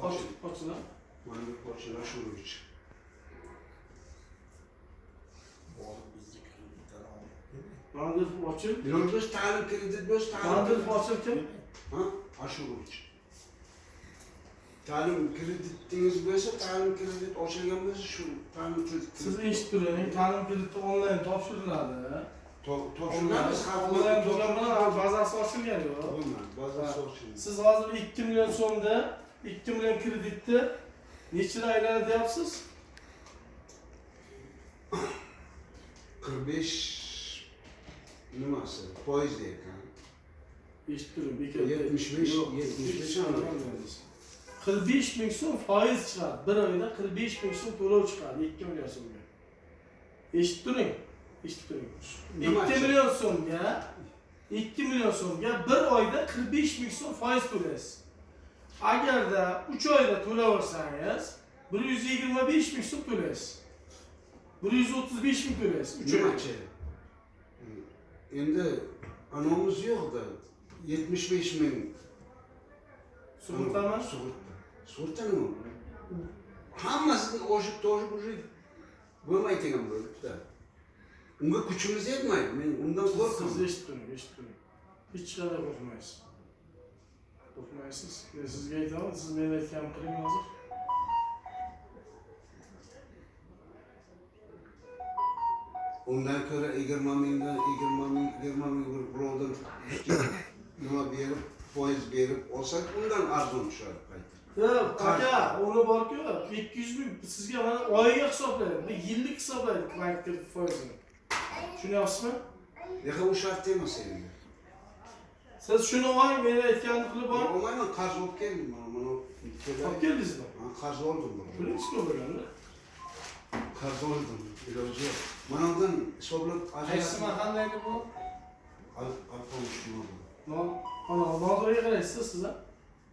Poçuna. Mana bu poçuna shuning uchun. Mandır poçun. Yoldaş ta'lim kredit bo'sh, Mandır poçun kim? Ha? Shuning uchun. Ta'lim kreditingiz bo'lsa, ta'lim kredit ochilgan bo'lsa, shu ta'lim kredit. Siz eshitib turing, ta'lim krediti onlayn topshiriladi. Topshiramiz, Onlayn to'lamalar bazasi ochilgan yo'q. Bo'lmadi, bazasi ochilgan. Siz hozir 2 million so'mda 2 million kreditni necha yil aylanadi deyapsiz? 45 nimasi? Foiz ekan. Eshitib turing, bekor. 75 45 ming so'm foiz chiqadi. Bir oyda 45 ming so'm to'lov chiqadi 2 million so'mga. Eshitib turing. Eshitib turing. 2 million so'mga 2 million so'mga bir oyda 45 ming so'm foiz to'laysiz. Agarda 3 oyda to'laversangiz 125 ming so'm to'laysiz. 135 ming to'laysiz 3 oyda. Endi anamiz yo'q-da 75 ming Sug'urtami? Sug'urta nima? Hammasini oshib to'shib bo'lmaydi degan bo'libdi. Unga kuchimiz yetmaydi. Men undan qo'rqaman. Siz eshitib turing, eshitib turing. Hech qanday qo'rqmaysiz. Qo'rqmaysiz. Men sizga aytaman, siz men aytganim qiling hozir. Undan ko'ra 20 mingdan birovdan nima berib, foiz berib olsak, undan arzon tushadi qayta. Yo'q, aka, uni bor-ku, 200 ming sizga mana oyiga hisoblaydi, bu yillik hisoblaydi bank kredit foizini. Tushunyapsizmi? Lekin u shart emas endi. Siz shuni oling, men aytganimni qilib boring. Olmayman, qarz olib keldim mana. Olib keldingizmi? Ha, qarz oldim buni. Pulingiz ko'p bo'lganda. Qarz oldim, iloji yo'q. Mana undan hisoblab Qaysi mahallada bu? Alpomish Nodir. Ana, Nodirga qaraysiz siz, ha?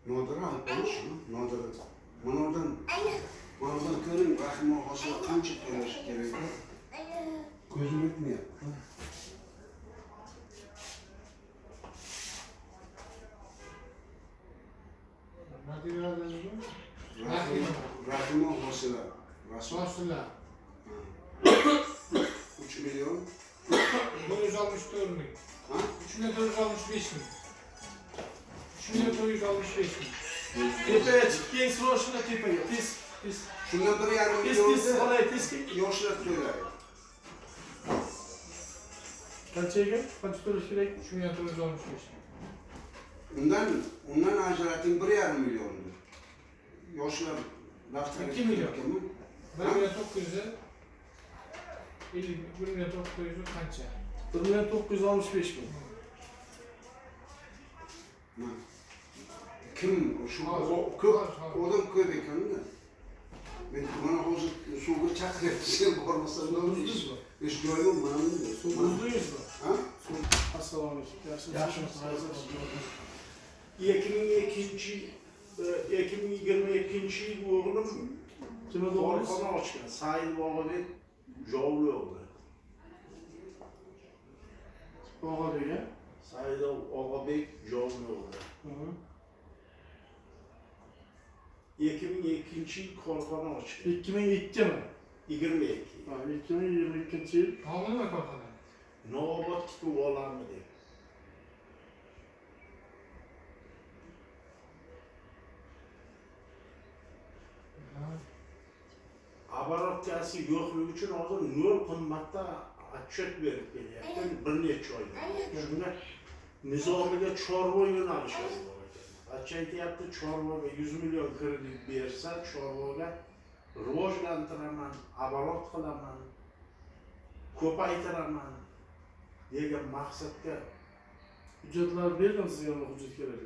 Nodir Alpomish, Nodir. Mana undan ko'ring, Rahima og'asi qancha to'lash kerak. Ko'zim yetmayapti. Nima deyapsiz? Rahima og'asilar. Rasulullah. 3 milyon. 964 ming. Ha? 3 milyon 965 ming. 3 milyon 965 ming. Tepaga chiqib keyin sroshni tepaga, tez. Shundan 1,5 Tez, million olay, tez kel. yoshlar to'laydi. Qanchaga? Qancha to'lash kerak? 3 milyon 965 ming. Undan ajrating 1,5 milliondir. Yoshlar daftarga 2 milyon. 1 Ha? milyon 900 1 milyon 900 qancha? 1 million 965 ming. Kim shu ko'p odam ko'p ekanda. Men mana hozir suvga chaqiryapti, sen bormasan Uzdingizmi? ish joyim mana bunda. Suv uzdingizmi? Ha? Assalomu alaykum. Yaxshimisiz? 2022 yil o'g'lim Kimga doğruyuz? korxona ochgan. Said Og'abek Jovli o'g'li. Og'abekga. Said Og'abek Jovli o'g'li. 2002 yil korxona ochgan. 2002 mi? 22. Ha, 2022 yil. Nomi nima korxona? Nobod tikuv olami deb. Оборотgasi yo'qligi uchun hozir 0 qimmatda отчет berib kelyapti bir necha oydan. Shunda nizomiga chorva yo'nalishi bor ekan. Acha aytyapti, chorvaga 100 million kredit bersa, chorvaga rivojlantiraman, оборот qilaman, ko'paytiraman degan maqsadga. Hujjatlar berdim sizga, hujjat kerak.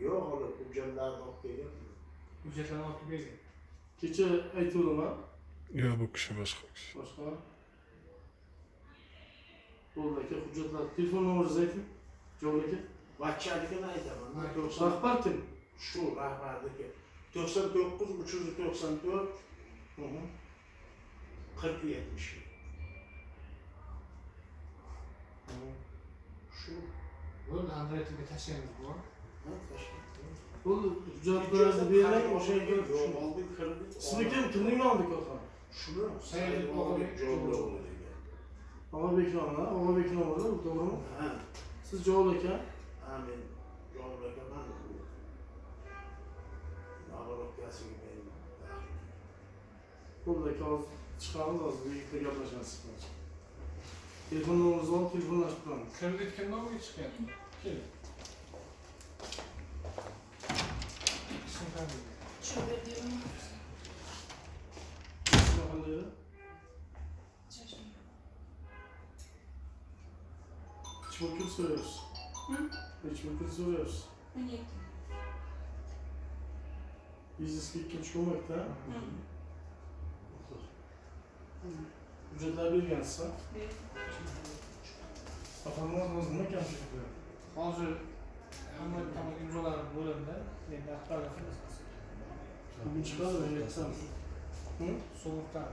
Yo'q, hali hujjatlarni olib kelganman. Hujjatlarni olib bergan. Kecha aytuvdim, ha? Yo'q, bu kishi boshqa kishi. Boshqa. Bo'ldi aka, hujjatlar, telefon nomeringizni ayting. Javob aka. Vachchaligini aytaman. Rahbar kim? Shu rahbarniki 99 394 40 70. Shu Bo'ldi, Androidga tashlaymiz bu. ha, Toshkentda. Bu hujjatlarni bermang, o'shaga Yo'q, oldin kirdik. sizni kimning oldi ko'rgan? Shuni Sayil Og'abek Javob degan. Og'abekni oldi, Og'abekni oldi, to'g'rimi? Ha, Siz Javol aka, ha men javob beraman. Navbatdasiga men. bo'ldi aka, hozir chiqamiz, hozir birga gaplashamiz. Telefon nomeringizni olib, telefonlashib turamiz. Kredit kimdan olib chiqqan? Kel. Ism qanday? Şöyle diyorum. Nima qildi? Şaşırdım. Hiç mümkün soruyoruz. Hı? Hiç mümkün soruyoruz. Ben yedim. Biznesga ikkinchi ko'makda Hı. hujjatlar bergansiz. Bir. Bakanlar nima kamchiliklar? Hozir hamma tamom imzolarim bo'lindi. Endi axborotimiz Bugun chiqadi, men aytsam. sug'urta.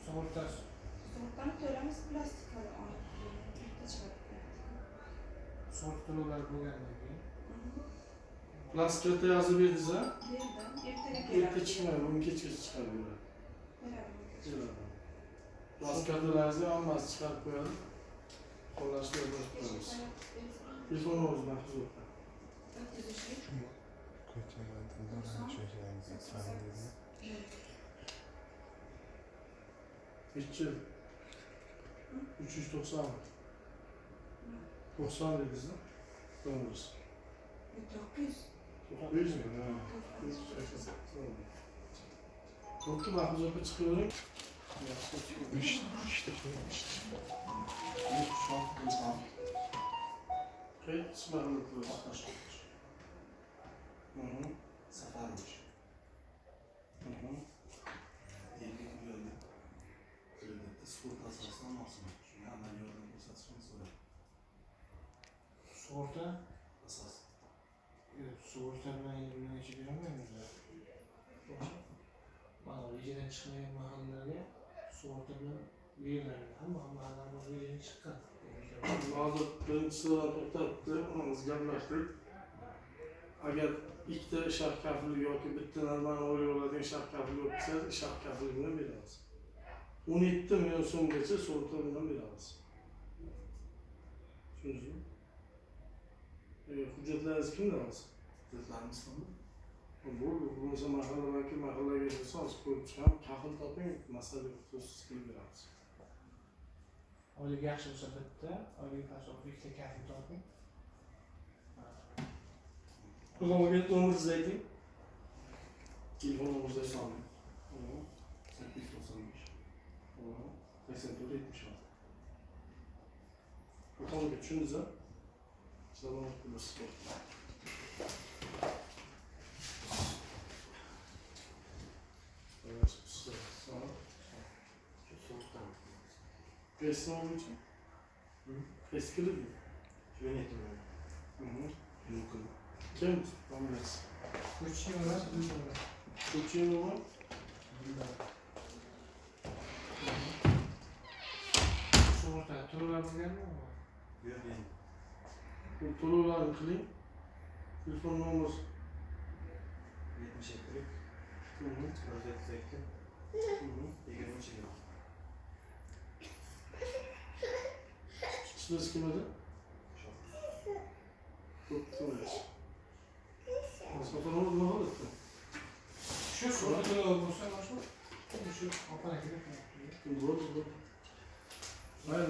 Sug'urta Soğuktan töremiz plastik var. Yurtta çıkarttık. sug'urta to'lovlari bo'lgandan keyin Plastikda yozib berdingiz a? Birden ertaga Erta chiqmaydi, bugun kechgacha chiqarib beradi. Beraber. Plastiklarimizni hammasi chiqarib qo'yadi. Qo'llashni o'rganib turamiz. Telefon nomeringizni mahfuz etdim. 390 90 dediniz mi? Doğrusu. 900. 900 mü? Ha. Yok ki mahfuz etme çıkıyorum. Okay, ısmarladık arkadaşlar. Safarmış. Yerli güvenli. Kredette sigorta asasından mahsum. Şunu hemen yoldan satışını sonra. sug'urta Asas. sug'urta bilan nima ish berolmaymiz. Mana rejadan chiqmagan mahallalarga sug'urta bilan beriladi. Hamma mahallalar rejadan chiqqan. Hozir birinchisidan to'xtatdi, biz gaplashdik. Agar ikkita shart kafili yoki bitta normani o'ylab oladigan shart kafili yo'q bo'lsa, shart kafili bilan beramiz. 17 million so'mgacha sug'urta bilan beramiz. Tushundingizmi? Hujjatlaringiz kimdan olsin? Kreditlerimiz tamam. Bo'lmasa mahallaga kelsa hozir ko'rib chiqamiz, kafil toping, masala yo'q, so'zsiz qilib beramiz. Oylik yaxshi bo'lsa bitta, oylik asosan ikkita kafil toping. Quloqiga nomeringizni ayting. Telefon nomeringizni ayting. 895. 84 76. Bakalım üçünüze. Selamat olsun. Evet, sağ ol. Shu so'qdan. Qaysi nom uchun? Qaysi kelib? Jo'nataman. Mumkin. Kim? Familiyasi. Ko'chiyevlar, Ko'chiyeva. sug'urta to'lovlar bo'lganmi? Yok yani. Bu to'lovlarni qiling. Telefon nomeri. 77. 482. 23. Siz kim edi? To'xtash. So'rov nima qildi? Shu sug'urta to'lovi bo'lsa, mana shu opaga Bo'ldi. Mayli.